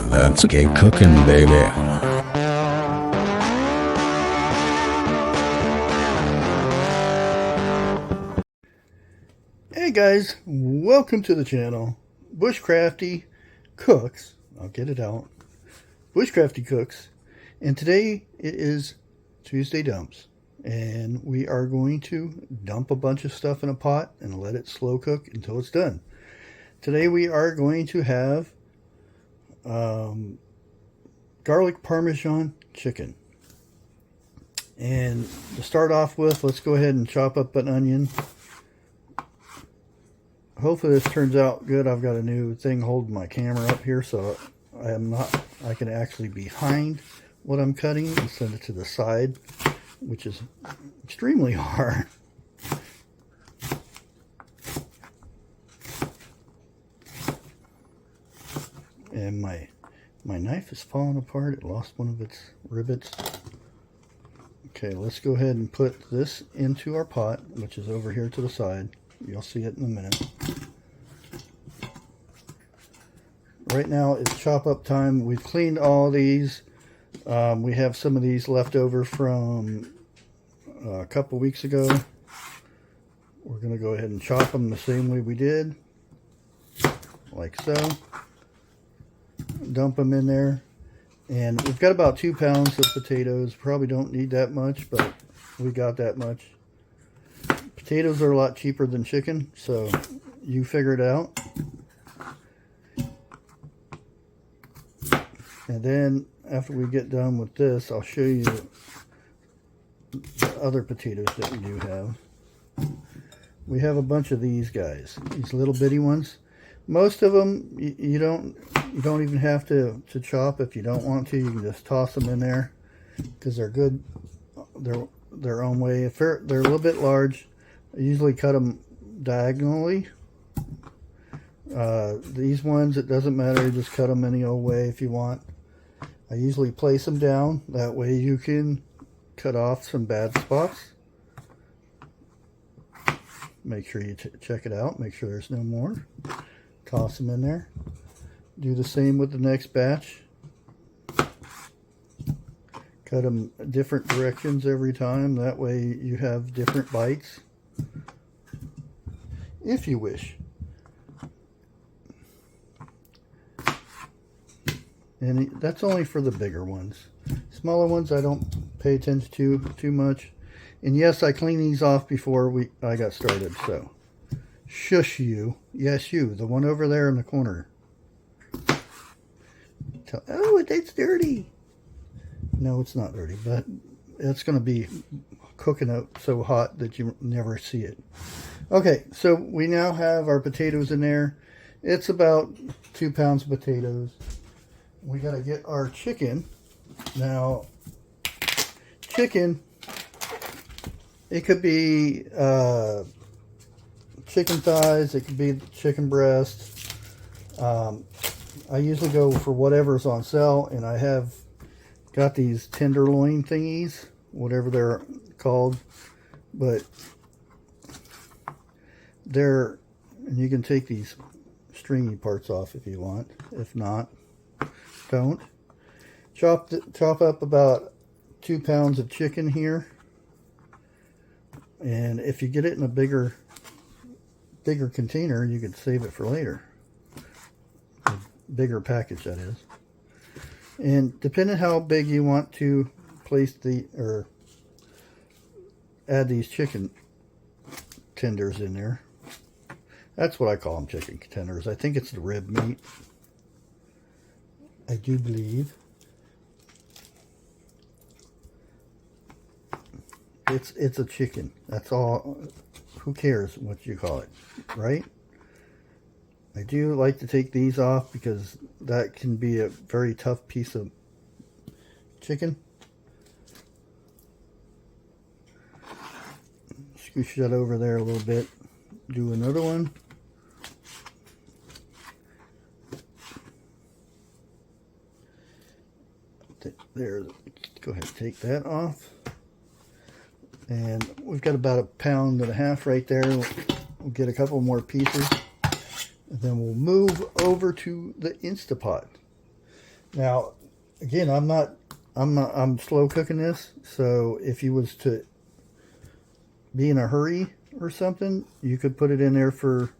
Let's get cooking, baby. Hey guys, welcome to the channel. Bushcrafty cooks. I'll get it out. Bushcrafty cooks. And today it is Tuesday dumps. And we are going to dump a bunch of stuff in a pot and let it slow cook until it's done. Today we are going to have garlic Parmesan chicken. And to start off with, let's go ahead and chop up an onion. Hopefully this turns out good. I've got a new thing holding my camera up here, so I can actually behind what I'm cutting and send it to the side, which is extremely hard. And my knife is falling apart. It lost one of its rivets. Okay, let's go ahead and put this into our pot, which is over here to the side. You'll see it in a minute. Right now it's chop up time. We've cleaned all these. We have some of these left over from a couple weeks ago. We're going to go ahead and chop them the same way we did, like so. Dump them in there. And we've got about 2 pounds of potatoes. Probably don't need that much, but we got that much. Potatoes are a lot cheaper than chicken, so you figure it out. And then after we get done with this, I'll show you the other potatoes that we do have. We have a bunch of these guys, these little bitty ones. Most of them you don't even have to chop if you don't want to. You can just toss them in there because they're good. They're their own way. If they're a little bit large, I usually cut them diagonally. These ones, it doesn't matter. You just cut them any old way if you want. I usually place them down. That way you can cut off some bad spots. Make sure you check it out. Make sure there's no more. Toss them in there. Do the same with the next batch. Cut them different directions every time. That way you have different bites, if you wish. And that's only for the bigger ones. Smaller ones I don't pay attention to too much. And yes, I cleaned these off before I got started, so shush you. Yes, you, the one over there in the corner. Oh, it's dirty. No, it's not dirty, but it's going to be cooking up so hot that you never see it. Okay, so we now have our potatoes in there. It's about 2 pounds of potatoes. We got to get our chicken. Now, chicken, it could be chicken thighs, it could be chicken breast. I usually go for whatever's on sale, and I have got these tenderloin thingies, whatever they're called, but and you can take these stringy parts off if you want. If not, don't. Chop up about 2 pounds of chicken here, and if you get it in a bigger container, you can save it for later. A bigger package, that is. And depending how big you want to place or add these chicken tenders in there. That's what I call them, chicken tenders. I think it's the rib meat. I do believe. It's a chicken. That's all. Who cares what you call it, right? I do like to take these off because that can be a very tough piece of chicken. Scoosh that over there a little bit. Do another one. There, go ahead and take that off. And we've got about 1.5 pounds right there. We'll get a couple more pieces. And then we'll move over to the Instapot. Now, again, I'm slow cooking this, so if you was to be in a hurry or something, you could put it in there for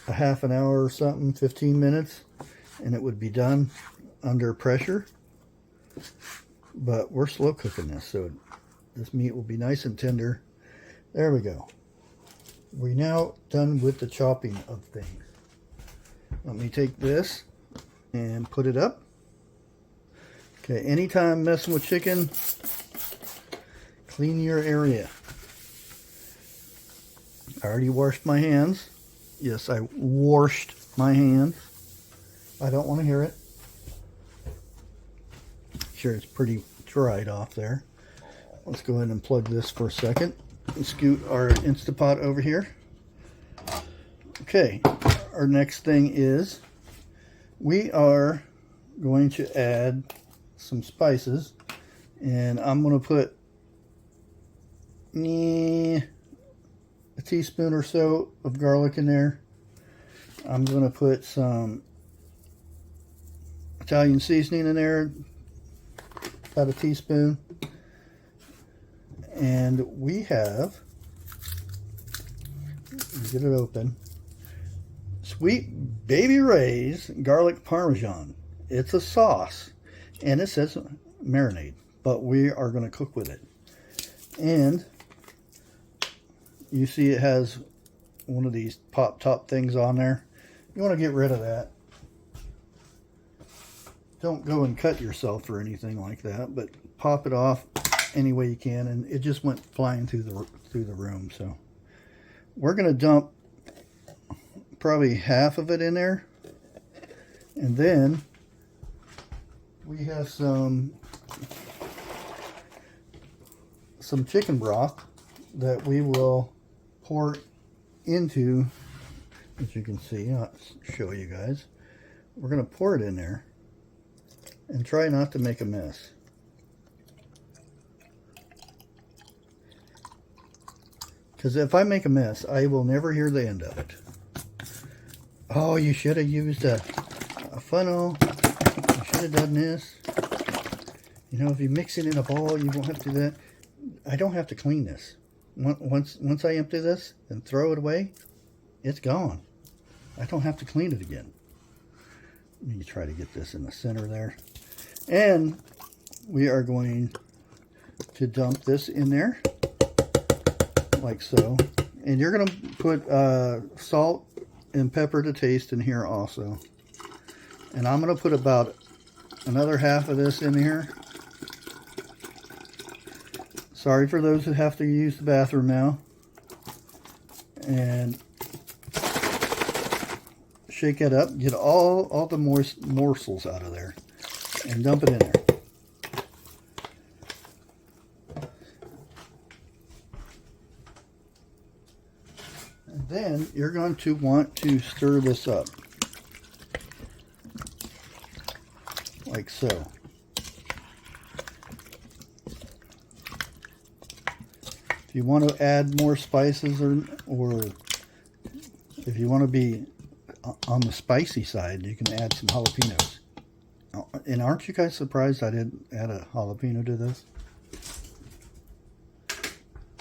a half an hour or something, 15 minutes, and it would be done under pressure. But we're slow cooking this, so this meat will be nice and tender. There we go. We're now done with the chopping of things. Let me take this and put it up. Okay, anytime messing with chicken, clean your area. I already washed my hands. Yes, I washed my hands. I don't want to hear it. Sure, it's pretty dried off there. Let's go ahead and plug this for a second and scoot our Instapot over here. Okay, our next thing is we are going to add some spices, and I'm going to put a teaspoon or so of garlic in there. I'm going to put some Italian seasoning in there, about a teaspoon. And we have, get it open, Sweet Baby Ray's garlic parmesan. It's a sauce, and it says marinade, but we are going to cook with it. And you see it has one of these pop top things on there. You want to get rid of that. Don't go and cut yourself or anything like that, but pop it off any way you can. And it just went flying through the room. So we're going to dump probably half of it in there, and then we have some chicken broth that we will pour into, as you can see. I'll show you guys. We're going to pour it in there and try not to make a mess. Because if I make a mess, I will never hear the end of it. Oh, you should have used a funnel. You should have done this. You know, if you mix it in a bowl, you won't have to do that. I don't have to clean this. Once I empty this and throw it away, it's gone. I don't have to clean it again. Let me try to get this in the center there. And we are going to dump this in there, like so. And you're going to put salt and pepper to taste in here also. And I'm going to put about another half of this in here. Sorry for those who have to use the bathroom now. And shake it up. Get all the morsels out of there. And dump it in there. And then you're going to want to stir this up. Like so. If you want to add more spices or if you want to be on the spicy side, you can add some jalapenos. And aren't you guys surprised I didn't add a jalapeno to this?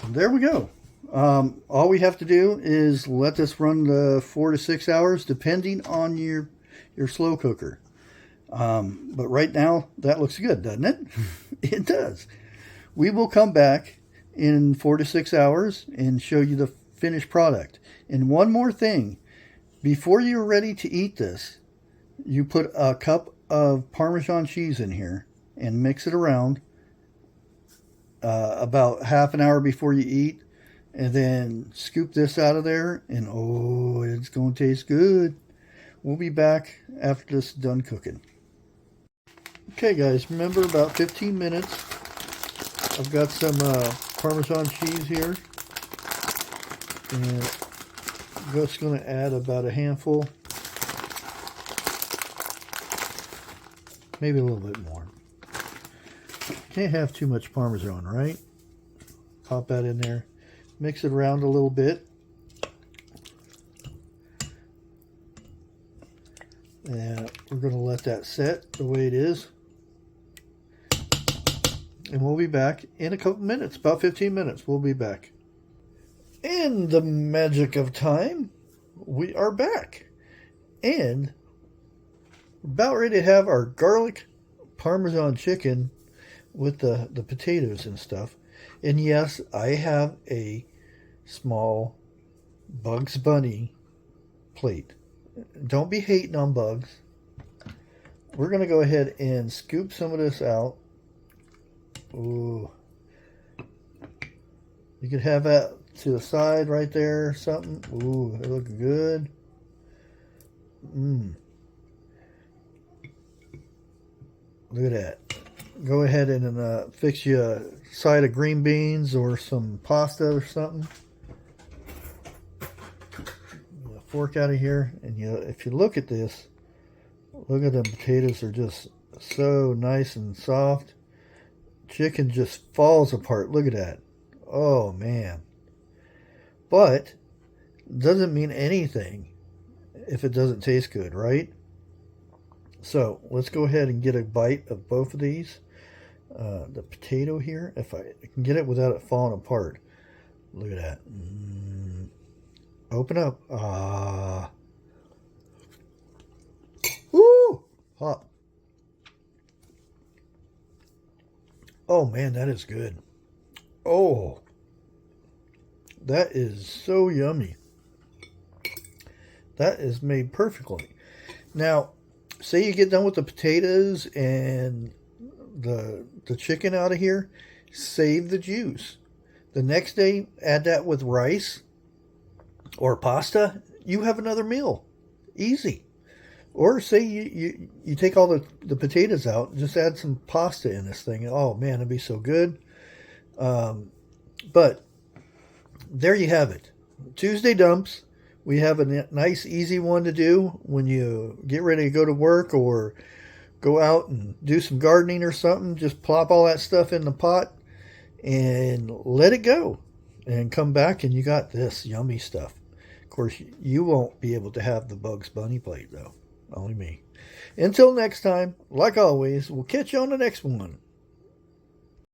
And there we go. All we have to do is let this run to 4 to 6 hours, depending on your slow cooker. But right now, that looks good, doesn't it? It does. We will come back in 4 to 6 hours and show you the finished product. And one more thing. Before you're ready to eat this, you put a cup of Parmesan cheese in here and mix it around about half an hour before you eat, and then scoop this out of there, and oh, it's going to taste good. We'll be back after this is done cooking. Okay guys, remember about 15 minutes. I've got some Parmesan cheese here, and I'm just going to add about a handful. Maybe a little bit more. Can't have too much Parmesan, right? Pop that in there. Mix it around a little bit. And we're going to let that set the way it is. And we'll be back in a couple minutes, about 15 minutes. We'll be back. In the magic of time, we are back. And we're about ready to have our garlic Parmesan chicken with the potatoes and stuff. And yes, I have a small Bugs Bunny plate. Don't be hating on Bugs. We're going to go ahead and scoop some of this out. Ooh. You could have that to the side right there or something. Ooh, it looks good. Look at that. Go ahead and fix you a side of green beans or some pasta or something. Get a fork out of here, and if you look at this, look at them potatoes are just so nice and soft. Chicken just falls apart. Look at that. Oh man. But doesn't mean anything if it doesn't taste good, right? So let's go ahead and get a bite of both of these. The potato here, if I can get it without it falling apart. Look at that. Open up. Woo! Hot. Oh man, that is good. Oh, that is so yummy. That is made perfectly. Now, say you get done with the potatoes and the chicken out of here, save the juice. The next day, add that with rice or pasta. You have another meal. Easy. Or say you take all the potatoes out and just add some pasta in this thing. Oh man, it'd be so good. But there you have it. Tuesday dumps. We have a nice, easy one to do when you get ready to go to work or go out and do some gardening or something. Just plop all that stuff in the pot and let it go. And come back and you got this yummy stuff. Of course, you won't be able to have the Bugs Bunny plate, though. Only me. Until next time, like always, we'll catch you on the next one.